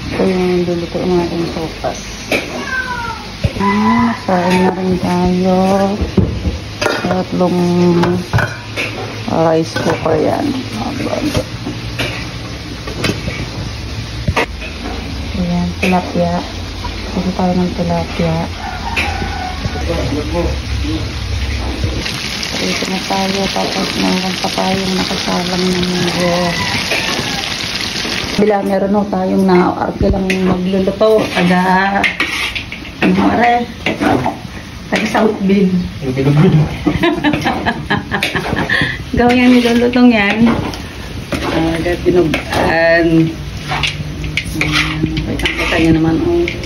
Ito yung luluto ng ating sopas. Nakain na rin tayo. Tatlong rice cooker yan. Ayan, tilapia. Pwede tayo ng tilapia. Ito na tayo. Tapos mayroon pa tayong nakasalang ng munggo. Bila meron na tayong na-arke lang magluluto. Taga South Bend. Gawin yung nilulutong yan. Pinugaan. Kita nyo naman,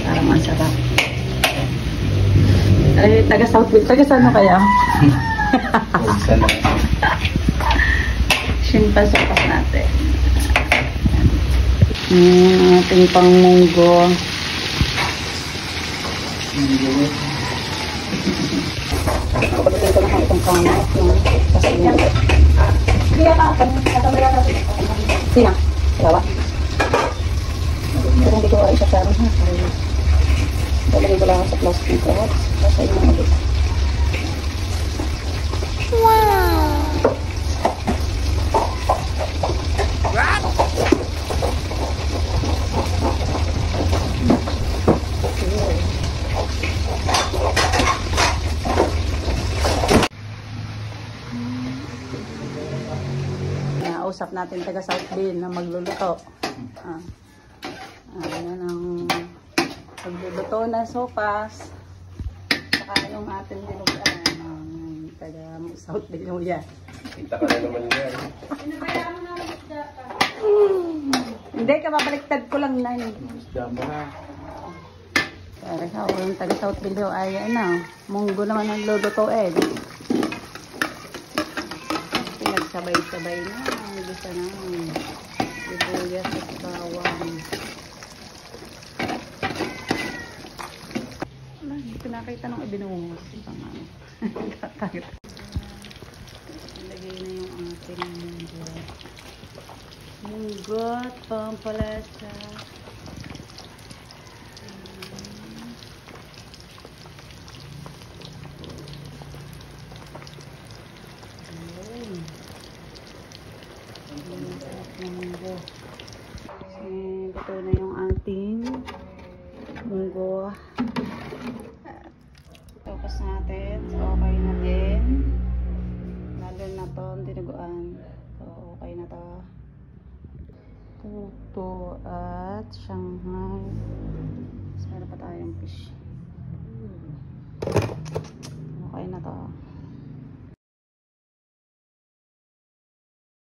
parang masarap. Ay, taga South Bend. Taga saan na kaya? Simpa-sopas natin. Ating pang munggo. Pagdating ko na itong kamat. Kasi yan. Kaya ka. Sina? Gawa? Pero hindi ko ay isasaron ha. Talagay ko lang sa plastic kawat. Kasi yung mga dito. Wow! Usap natin taga South Bend na magluluto. Ayan ang magluluto na sopas. Saka yung ating dinugan. Taga South Bend yung yan. Kita ka na naman yan. Pinabayaan mo na ang isda ka. Hindi ka, babaliktad ko lang na yun. Isda mo ha. Pero sa yung taga South Bend yung ay munggo naman ang lulutoin. Pinagsabay-sabay na. Gusto na sibuyas at bawang. Hindi ko nakita nung ibinuhos. Ilagay na yung ating munggo. Munggo at pampalasa. Munggo. Ito na yung ating munggo. Tapos natin. So, okay na din. Lalo na to, dinuguan. So, okay na to. Puto at Shanghai. Mas meron pa tayong fish.